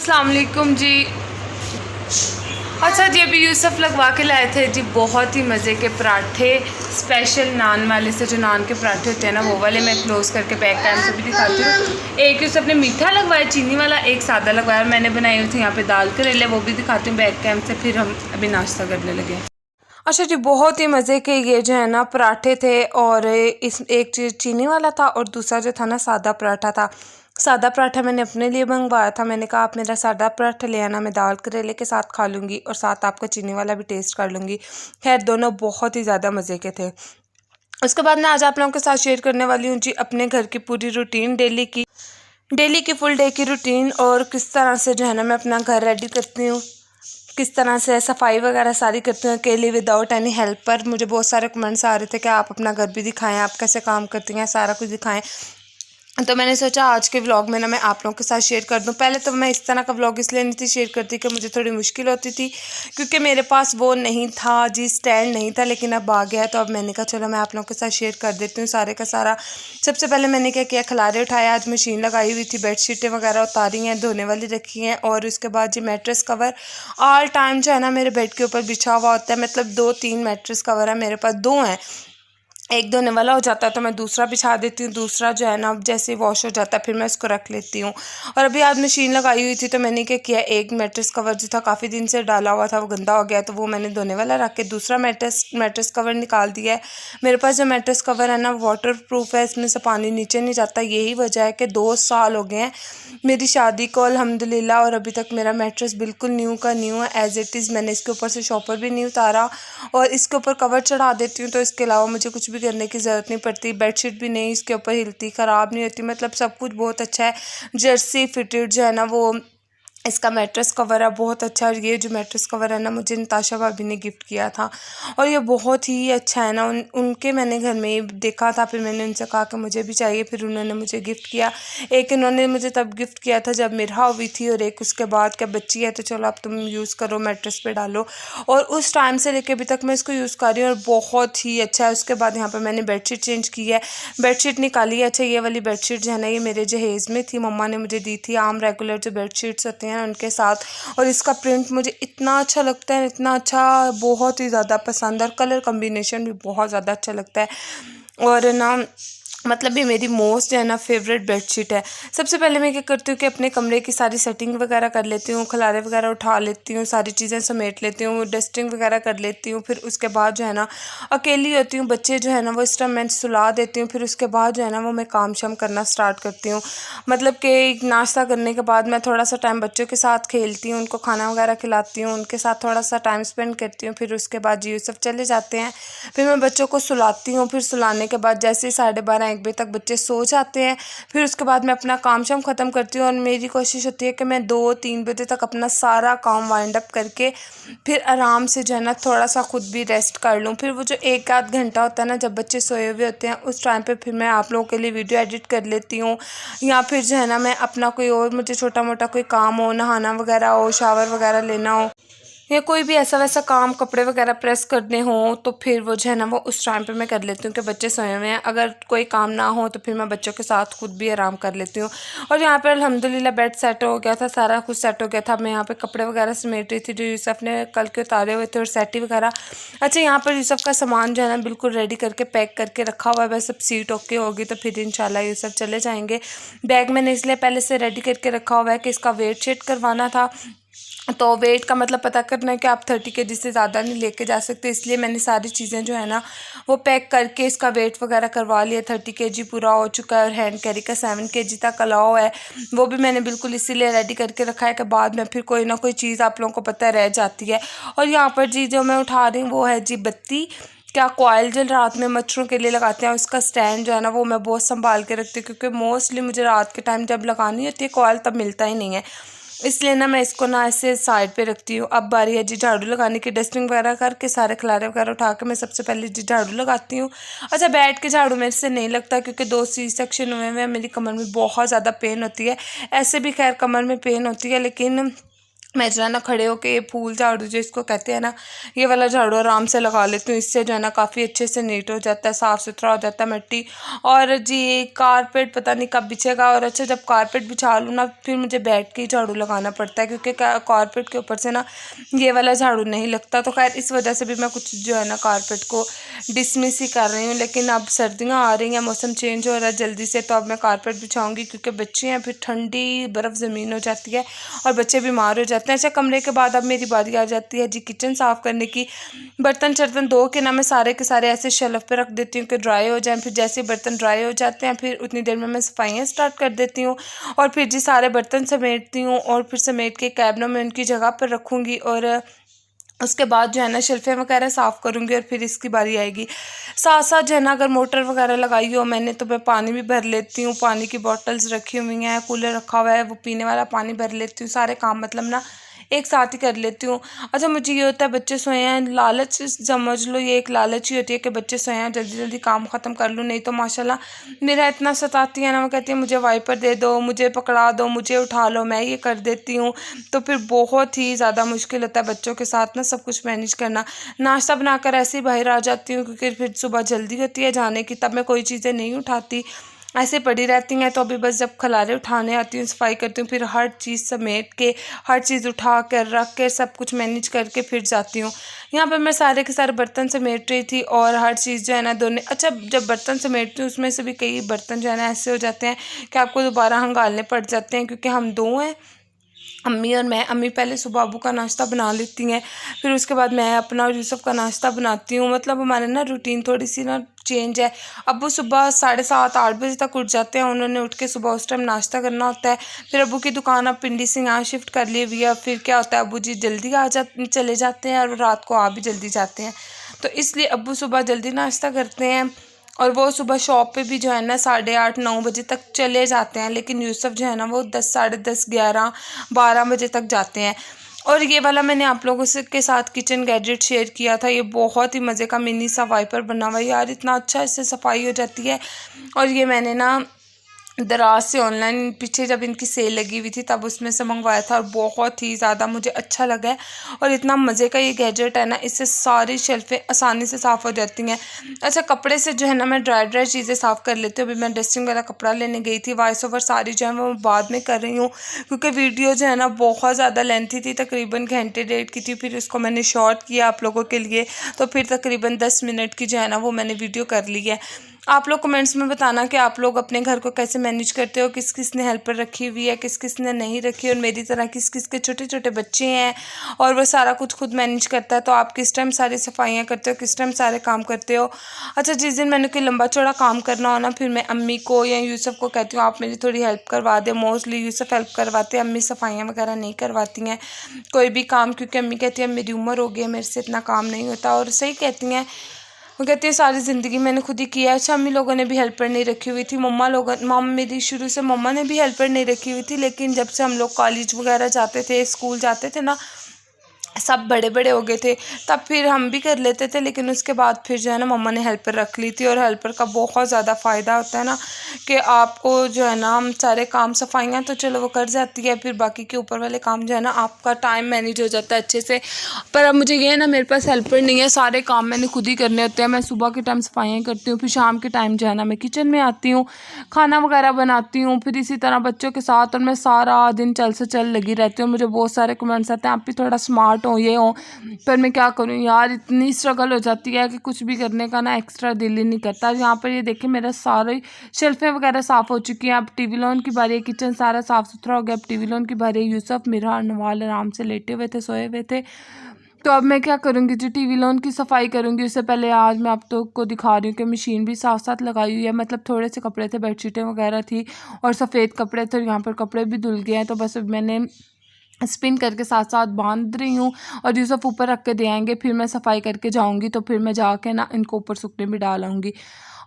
अस्सलाम वालेकुम जी। अच्छा जी, अभी यूसुफ लगवा के लाए थे जी बहुत ही मज़े के पराठे, स्पेशल नान वाले से। जो नान के पराठे होते हैं ना, वो वाले मैं क्लोज़ करके बैक टाइम से भी दिखाती हूँ। एक यूसुफ ने मीठा लगवाया चीनी वाला, एक सादा लगवाया। मैंने बनाए हुए थे यहाँ पे दाल करेले, वो भी दिखाती हूँ बैक टाइम से। फिर हम अभी नाश्ता करने लगे। अच्छा जी, बहुत ही मज़े के ये जो है ना पराठे थे, और इस एक चीज़ चीनी वाला था और दूसरा जो था ना सादा पराठा था। सादा पराठा मैंने अपने लिए मंगवाया था। मैंने कहा आप मेरा सादा पराठा ले आना, मैं दाल करेले के साथ खा लूँगी और साथ आपका चीनी वाला भी टेस्ट कर लूँगी। खैर दोनों बहुत ही ज़्यादा मज़े के थे। उसके बाद मैं आज आप लोगों के साथ शेयर करने वाली हूँ जी अपने घर की पूरी रूटीन, डेली की फुल डे की रूटीन, और किस तरह से जो है ना मैं अपना घर रेडी करती हूँ, किस तरह से सफाई वगैरह सारी करती हूँ अकेले विदाउट एनी हेल्पर। मुझे बहुत सारे कमेंट्स आ रहे थे कि आप अपना घर भी दिखाएं, आप कैसे काम करती हैं, सारा कुछ दिखाएं। तो मैंने सोचा आज के व्लॉग में ना मैं आप लोगों के साथ शेयर कर दूं। पहले तो मैं इस तरह का व्लॉग इसलिए नहीं थी शेयर करती कि मुझे थोड़ी मुश्किल होती थी, क्योंकि मेरे पास वो नहीं था जी, स्टैंड नहीं था। लेकिन अब आ गया तो अब मैंने कहा चलो मैं आप लोगों के साथ शेयर कर देती हूँ सारे का सारा। सबसे पहले मैंने क्या किया, खलारे उठाए। आज मशीन लगाई हुई थी, बेडशीटें वगैरह उतारी हैं, धोने वाली रखी हैं। और उसके बाद जी मैट्रेस कवर ऑल टाइम जो है ना मेरे बेड के ऊपर बिछा हुआ होता है। मतलब 2-3 मैट्रेस कवर है मेरे पास, 2 हैं। एक धोने वाला हो जाता है तो मैं दूसरा बिछा देती हूँ, दूसरा जो है ना जैसे वॉश हो जाता है फिर मैं इसको रख लेती हूँ। और अभी आज मशीन लगाई हुई थी तो मैंने क्या किया, एक मैट्रेस कवर जो था काफ़ी दिन से डाला हुआ था, वो गंदा हो गया, तो वो मैंने धोने वाला रख के दूसरा मैट्रेस कवर निकाल दिया है। मेरे पास जो मैट्रेस कवर है ना वाटर प्रूफ है, इसमें से पानी नीचे नहीं जाता। यही वजह है कि 2 साल हो गए हैं मेरी शादी को अल्हम्दुलिल्लाह, और अभी तक मेरा मैट्रेस बिल्कुल न्यू का न्यू है एज़ इट इज़। मैंने इसके ऊपर से शॉपर भी नहीं उतारा और इसके ऊपर कवर चढ़ा देती हूँ, तो इसके अलावा मुझे कुछ भी करने की ज़रूरत नहीं पड़ती। बेडशीट भी नहीं इसके ऊपर हिलती, ख़राब नहीं होती, मतलब सब कुछ बहुत अच्छा है। जर्सी फिटेड जो है ना वो इसका मैट्रेस कवर है, बहुत अच्छा है। ये जो मैट्रेस कवर है ना मुझे नताशा भाभी ने गिफ्ट किया था और ये बहुत ही अच्छा है ना। उनके मैंने घर में देखा था, फिर मैंने उनसे कहा कि मुझे भी चाहिए, फिर उन्होंने मुझे गिफ्ट किया। एक इन्होंने मुझे तब गिफ्ट किया था जब मिरहा हुई थी, और एक उसके बाद क्या बच्ची है तो चलो अब तुम यूज़ करो, मैट्रेस पे डालो। और उस टाइम से लेकर अभी तक मैं इसको यूज़ कर रही हूँ और बहुत ही अच्छा है। उसके बाद यहाँ पर मैंने बेडशीट चेंज की है, बेडशीट निकाली है। अच्छा, ये वाली बेडशीट जो है ना ये मेरे जहेज़ में थी, मम्मा ने मुझे दी थी, आम रेगुलर जो बेडशीट्स होती हैं उनके साथ। और इसका प्रिंट मुझे इतना अच्छा लगता है, इतना अच्छा, बहुत ही ज़्यादा पसंद, और कलर कम्बिनेशन भी बहुत ज़्यादा अच्छा लगता है। और ना मतलब ये मेरी मोस्ट जो है ना फेवरेट बेडशीट है। सबसे पहले मैं क्या करती हूँ कि अपने कमरे की सारी सेटिंग वगैरह कर लेती हूँ, खलारे वगैरह उठा लेती हूँ, सारी चीज़ें समेट लेती हूँ, डस्टिंग वगैरह कर लेती हूँ। फिर उसके बाद जो है ना अकेली होती हूँ, बच्चे जो है ना वो इस टाइम मैं सुला देती हूँ। फिर उसके बाद जो है ना वो मैं काम शाम करना स्टार्ट करती हूँ। मतलब कि नाश्ता करने के बाद मैं थोड़ा सा टाइम बच्चों के साथ खेलती हूँ, उनको खाना वगैरह खिलाती हूँ, उनके साथ थोड़ा सा टाइम स्पेंड करती हूँ। फिर उसके बाद जी सब चले जाते हैं, फिर मैं बच्चों को सुलाती हूँ। फिर सुलाने के बाद जैसे 12:30-1 बजे तक बच्चे सो जाते हैं, फिर उसके बाद मैं अपना काम शाम ख़त्म करती हूँ। और मेरी कोशिश होती है कि मैं 2-3 बजे तक अपना सारा काम वाइंड अप करके फिर आराम से जो है ना थोड़ा सा ख़ुद भी रेस्ट कर लूँ। फिर वो जो 1-आध घंटा होता है ना जब बच्चे सोए हुए होते हैं, उस टाइम पे फिर मैं आप लोगों के लिए वीडियो एडिट कर लेती हूँ, या फिर जो है ना मैं अपना कोई और मुझे छोटा मोटा कोई काम हो, नहाना वगैरह हो, शावर वगैरह लेना हो, या कोई भी ऐसा वैसा काम, कपड़े वगैरह प्रेस करने हो, तो फिर वो जो है ना वो उस टाइम पे मैं कर लेती हूँ कि बच्चे सोए हुए हैं। अगर कोई काम ना हो तो फिर मैं बच्चों के साथ खुद भी आराम कर लेती हूँ। और यहाँ पर अल्हम्दुलिल्लाह बेड सेट हो गया था, सारा कुछ सेट हो गया था। मैं यहाँ पे कपड़े वगैरह समेट रही थी जो यूसुफ ने कल के उतारे हुए थे, और सेटी वगैरह। अच्छा, यहाँ पर यूसुफ का सामान जो है ना बिल्कुल रेडी करके पैक करके रखा हुआ है। बस सब सीट ओके होगी तो फिर इंशाल्लाह यूसुफ चले जाएंगे। बैग मैंने इसलिए पहले से रेडी करके रखा हुआ है कि इसका वेट शेट करवाना था, तो वेट का मतलब पता करना है कि आप 30 kg से ज़्यादा नहीं लेके जा सकते, इसलिए मैंने सारी चीज़ें जो है ना वो पैक करके इसका वेट वगैरह करवा लिया। 30 kg पूरा हो चुका है, और हैंड कैरी का 7 kg तक अलाउ है, वो भी मैंने बिल्कुल इसीलिए रेडी करके रखा है कि बाद में फिर कोई ना कोई चीज़ आप लोगों को पता रह जाती है। और यहाँ पर जी जो मैं उठा रही हूँ वो है जी बत्ती, क्या कॉयल जो रात में मच्छरों के लिए लगाते हैं, उसका स्टैंड जो है ना वो मैं बहुत संभाल के रखती हूँ, क्योंकि मोस्टली मुझे रात के टाइम जब लगानी होती है कॉयल तब मिलता ही नहीं है, इसलिए ना मैं इसको ना ऐसे साइड पे रखती हूँ। अब बारी है जी झाड़ू लगाने की, डस्टिंग वगैरह करके सारे खलारे वगैरह उठा के मैं सबसे पहले जी झाड़ू लगाती हूँ। अच्छा, बैठ के झाड़ू मेरे से नहीं लगता क्योंकि 2 C-सेक्शन हुए हैं, मेरी कमर में बहुत ज़्यादा पेन होती है। ऐसे भी खैर कमर में पेन होती है, लेकिन मैं जो है ना खड़े होके ये फूल झाड़ू जो इसको कहते हैं ना, ये वाला झाड़ू आराम से लगा लेती हूँ। इससे जो है ना काफ़ी अच्छे से नीट हो जाता है, साफ़ सुथरा हो जाता है मिट्टी। और जी कारपेट पता नहीं कब बिछेगा। और अच्छा जब कारपेट बिछा लूँ ना फिर मुझे बैठ के ही झाड़ू लगाना पड़ता है, क्योंकि कारपेट के ऊपर से ना ये वाला झाड़ू नहीं लगता। तो खैर इस वजह से भी मैं कुछ जो है ना कारपेट को डिसमिस ही कर रही हूँ। लेकिन अब सर्दियाँ आ रही हैं, मौसम चेंज हो रहा है जल्दी से, तो अब मैं कारपेट बिछाऊँगी, क्योंकि बच्चे हैं फिर ठंडी बर्फ़ ज़मीन हो जाती है और बच्चे बीमार हो जाते हैं। अच्छा कमरे के बाद अब मेरी बारी आ जाती है जी किचन साफ़ करने की। बर्तन शर्तन धो के ना मैं सारे के सारे ऐसे शेल्फ पे रख देती हूँ कि ड्राई हो जाएं। फिर जैसे बर्तन ड्राई हो जाते हैं फिर उतनी देर में मैं सफाइयाँ स्टार्ट कर देती हूँ। और फिर जी सारे बर्तन समेटती हूँ और फिर समेट के कैबिनों में उनकी जगह पर रखूँगी। और उसके बाद जो है ना शेल्फें वगैरह साफ़ करूँगी। और फिर इसकी बारी आएगी साथ साथ जो है ना, अगर मोटर वगैरह लगाई हो मैंने तो मैं पानी भी भर लेती हूँ। पानी की बॉटल्स रखी हुई हैं, कूलर रखा हुआ है, वो पीने वाला पानी भर लेती हूँ। सारे काम मतलब ना एक साथ ही कर लेती हूँ। अच्छा मुझे ये होता है बच्चे सोए हैं, लालच समझ लो, ये एक लालच ही होती है कि बच्चे सोए हैं जल्दी जल्दी काम ख़त्म कर लूँ। नहीं तो माशाल्लाह मेरा इतना सताती है ना, वो कहती है मुझे वाइपर दे दो, मुझे पकड़ा दो, मुझे उठा लो, मैं ये कर देती हूँ। तो फिर बहुत ही ज़्यादा मुश्किल होता है बच्चों के साथ ना सब कुछ मैनेज करना। नाश्ता बनाकर ऐसे ही बाहर आ जाती हूँ, क्योंकि फिर सुबह जल्दी होती है जाने की, तब मैं कोई चीज़ें नहीं उठाती, ऐसे पड़ी रहती हैं। तो अभी बस जब खलारे उठाने आती हूँ, सफाई करती हूँ, फिर हर चीज़ समेट के, हर चीज़ उठा कर रख के, सब कुछ मैनेज करके फिर जाती हूँ। यहाँ पर मैं सारे के सारे बर्तन समेट रही थी और हर चीज़ जो है ना दोनों। अच्छा जब बर्तन समेटती हूँ उसमें से भी कई बर्तन जो है ना ऐसे हो जाते हैं कि आपको दोबारा हंगालने पड़ जाते हैं, क्योंकि हम दो हैं, अम्मी और मैं। अम्मी पहले सुबह अबू का नाश्ता बना लेती हैं, फिर उसके बाद मैं अपना और यूसुफ का नाश्ता बनाती हूँ। मतलब हमारे ना रूटीन थोड़ी सी ना चेंज है। अबू सुबह 7:30-8 बजे तक उठ जाते हैं, उन्होंने उठ के सुबह उस टाइम नाश्ता करना होता है। फिर अबू की दुकान अब पिंडी से यहाँ शिफ्ट कर ली हुई है। फिर क्या होता है, अबू जी जल्दी चले जाते हैं और रात को आ भी जल्दी जाते हैं, तो इसलिए अबू सुबह जल्दी नाश्ता करते हैं। और वो सुबह शॉप पे भी जो है ना 8:30-9 बजे तक चले जाते हैं। लेकिन यूसुफ जो है ना वो 10, 10:30, 11, 12 बजे तक जाते हैं। और ये वाला मैंने आप लोगों से के साथ किचन गैजेट शेयर किया था, ये बहुत ही मज़े का मिनी सा वाइपर बना हुआ है यार, इतना अच्छा इससे सफाई हो जाती है। और ये मैंने ना दराज से ऑनलाइन पीछे जब इनकी सेल लगी हुई थी तब उसमें से मंगवाया था, और बहुत ही ज़्यादा मुझे अच्छा लगा है। और इतना मज़े का ये गैजेट है ना, इससे सारी शेल्फें आसानी से साफ़ हो जाती हैं। अच्छा कपड़े से जो है ना मैं ड्राई चीज़ें साफ़ कर लेती हूँ। अभी मैं डस्टिंग वाला कपड़ा लेने गई थी, वॉइस ओवर सारी जो है वो बाद में कर रही हूँ, क्योंकि वीडियो जो है ना बहुत ज़्यादा लेंथी थी, तकरीबन घंटे डेढ़ की थी। फिर उसको मैंने शॉर्ट किया आप लोगों के लिए, तो फिर तकरीबन 10 मिनट की जो है ना वो मैंने वीडियो कर ली है। आप लोग कमेंट्स में बताना कि आप लोग अपने घर को कैसे मैनेज करते हो, किस किस ने हेल्पर रखी हुई है, किस किस ने नहीं रखी, और मेरी तरह किस किस के छोटे छोटे बच्चे हैं और वो सारा कुछ खुद मैनेज करता है। तो आप किस टाइम सारी सफाइयाँ करते हो, किस टाइम सारे काम करते हो। अच्छा जिस दिन मैंने कोई लंबा चौड़ा काम करना हो ना, फिर मैं अम्मी को या यूसुफ को कहती हूँ आप मेरी थोड़ी हेल्प करवा दे। मोस्टली यूसुफ हेल्प करवाते हैं, अम्मी सफाइयाँ वगैरह नहीं करवाती हैं कोई भी काम, क्योंकि अम्मी कहती है मेरी उम्र हो गई है, मेरे से इतना काम नहीं होता। और सही कहती हैं, वो कहती है सारी ज़िंदगी मैंने खुद ही किया है। अच्छा अम्मी लोगों ने भी हेल्पर नहीं रखी हुई थी, मम्मा मेरी शुरू से मम्मा ने भी हेल्पर नहीं रखी हुई थी। लेकिन जब से हम लोग कॉलेज वगैरह जाते थे, स्कूल जाते थे ना, सब बड़े बड़े हो गए थे, तब फिर हम भी कर लेते थे। लेकिन उसके बाद फिर जो है ना मम्मा ने हेल्पर रख ली थी। और हेल्पर का बहुत ज़्यादा फ़ायदा होता है ना कि आपको जो है ना सारे काम, सफाइयाँ तो चलो वो कर जाती है, फिर बाकी के ऊपर वाले काम जो है ना आपका टाइम मैनेज हो जाता है अच्छे से। पर अब मुझे ये है ना मेरे पास हेल्पर नहीं है, सारे काम मैंने खुद ही करने होते हैं। मैं सुबह के टाइम सफाइयाँ करती हूँ, फिर शाम के टाइम जो है ना मैं किचन में आती हूँ, खाना वगैरह बनाती हूँ, फिर इसी तरह बच्चों के साथ। और मैं सारा दिन चल से चल लगी रहती हूँ। मुझे बहुत सारे कमेंट्स आते हैं आप भी थोड़ा स्मार्ट हो, ये हो, पर मैं क्या करूँ यार, इतनी स्ट्रगल हो जाती है कि कुछ भी करने का ना एक्स्ट्रा दिल ही नहीं करता। यहाँ पर ये देखिए मेरा सारी शेल्फें वगैरह साफ़ हो चुकी हैं। अब टीवी लॉन की बारी है, किचन सारा साफ़ सुथरा हो गया। अब टीवी लॉन की बारी है। यूसुफ मेरा नवाल आराम से लेटे हुए थे, सोए हुए थे। तो अब मैं क्या करूँगी जी, टीवी लॉन की सफाई करूँगी। उससे पहले आज मैं आप तो को दिखा रही हूँ कि मशीन भी साथ साथ लगाई हुई है। मतलब थोड़े से कपड़े थे, बेडशीटें वगैरह थी और सफ़ेद कपड़े थे, यहाँ पर कपड़े भी धुल गए हैं। तो बस मैंने स्पिन करके साथ साथ बांध रही हूँ और ये सब ऊपर रख के दे आएंगे। फिर मैं सफाई करके जाऊँगी, तो फिर मैं जाके ना इनको ऊपर सूखने भी डाल आऊँगी।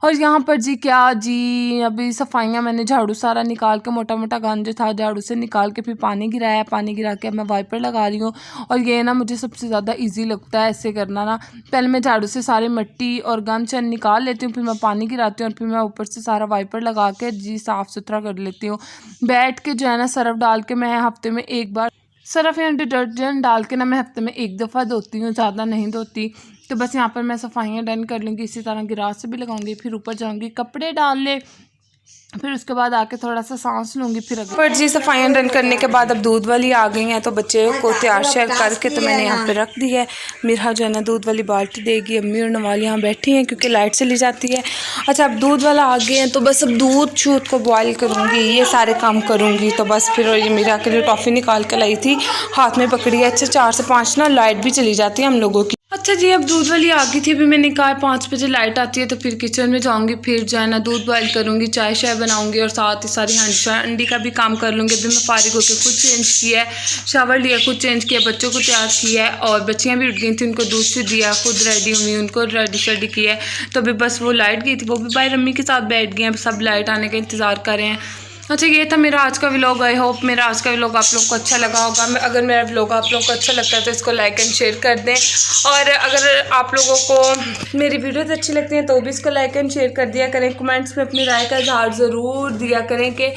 और यहाँ पर जी क्या जी, अभी सफाइयाँ मैंने झाड़ू सारा निकाल के, मोटा मोटा गंद जो था झाड़ू से निकाल के फिर पानी गिराया, पानी गिरा के अब मैं वाइपर लगा रही हूँ। और ये ना मुझे सबसे ज़्यादा ईजी लगता है ऐसे करना ना। पहले मैं झाड़ू से सारी मिट्टी और गंद चंद निकाल लेती हूँ, फिर मैं पानी गिराती हूँ और फिर मैं ऊपर से सारा वाइपर लगा के जी साफ़ सुथरा कर लेती हूँ। बैठ के जो है ना सर्फ डाल के मैं हफ्ते में एक बार सर्फ या डिटर्जेंट डाल के ना मैं हफ्ते में 1 दफ़ा धोती हूँ, ज़्यादा नहीं धोती। तो बस यहाँ पर मैं सफाइयाँ डन कर लूँगी। इसी तरह गिलास से भी लगाऊंगी, फिर ऊपर जाऊँगी कपड़े डालने, फिर उसके बाद आके थोड़ा सा सांस लूँगी। फिर पर जी सफाइयाँ डन करने के बाद अब दूध वाली आ गई हैं, तो बच्चे को तैयार शेयर करके तो मैंने यहाँ पे रख दी है। मिरहा जो है ना दूध वाली बाल्टी देगी, अम्मी और नवाल यहाँ बैठी हैं क्योंकि लाइट चली जाती है। अच्छा अब दूध वाला आ गए हैं, तो बस अब दूध छूत को बॉयल करूँगी, ये सारे काम करूँगी। तो बस फिर ये मिरहा के लिए टॉफ़ी निकाल के लाई थी, हाथ में पकड़ी है। अच्छा 4 से 5 ना लाइट भी चली जाती है हम लोगों की। अच्छा जी अब दूध वाली आ गई थी, अभी मैंने कहा 5 बजे लाइट आती है तो फिर किचन में जाऊंगी, फिर जो है ना दूध बॉयल करूंगी, चाय शाय बनाऊंगी और साथ ही सारी हांडी का भी काम कर लूँगी। अभी मैं फारिग होकर खुद चेंज किया है, शावर लिया, खुद चेंज किया, बच्चों को तैयार किया है और बच्चियाँ भी उठ गई थी, उनको दूध से दिया, खुद रेडी हुई, उनको रेडी शेडी किया है। तो अभी बस वो लाइट गई थी, वो भी बाहर अम्मी के साथ बैठ गए हैं, सब लाइट आने का इंतज़ार कर रहे हैं। अच्छा ये था मेरा आज का व्लॉग। आई होप मेरा आज का व्लॉग आप लोगों को अच्छा लगा होगा। अगर मेरा व्लॉग आप लोगों को अच्छा लगता है तो इसको लाइक एंड शेयर कर दें, और अगर आप लोगों को मेरी वीडियोस अच्छी लगती हैं तो भी इसको लाइक एंड शेयर कर दिया करें। कमेंट्स में अपनी राय का इजहार ज़रूर दिया करें कि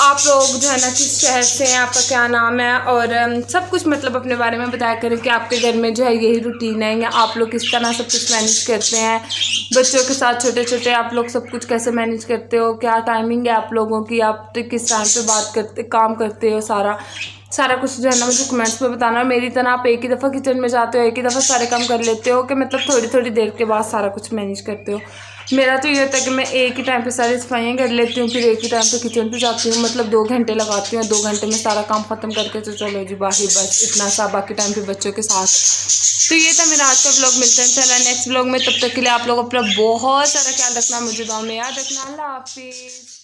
आप लोग जो है ना किस शहर से हैं, आपका क्या नाम है, और सब कुछ मतलब अपने बारे में बताया करें कि आपके घर में जो है यही रूटीन है या आप लोग किस तरह सब कुछ मैनेज करते हैं। बच्चों के साथ छोटे छोटे आप लोग सब कुछ कैसे मैनेज करते हो, क्या टाइमिंग है आप लोगों की, आप किस टाइम पे बात करते काम करते हो, सारा कुछ जो है ना मुझे कमेंट्स में बताना। मेरी तरह आप एक ही दफ़ा किचन में जाते हो, एक ही दफ़ा सारे काम कर लेते हो कि मतलब थोड़ी थोड़ी देर के बाद सारा कुछ मैनेज करते हो। मेरा तो ये होता है कि मैं एक ही टाइम पे सारी सफाइयाँ कर लेती हूँ, फिर एक ही टाइम पे किचन पे जाती हूँ, मतलब 2 घंटे लगाती हूँ, 2 घंटे में सारा काम ख़त्म करके तो चलो जी बाकी बस इतना सा, बाकी टाइम पे बच्चों के साथ। तो ये था मेरा आज का व्लॉग। मिलते हैं चला नेक्स्ट व्लॉग में, तब तक के लिए आप लोग अपना बहुत सारा ख्याल रखना, मुझे दुआ में याद रखना। अल्लाह हाफिज़।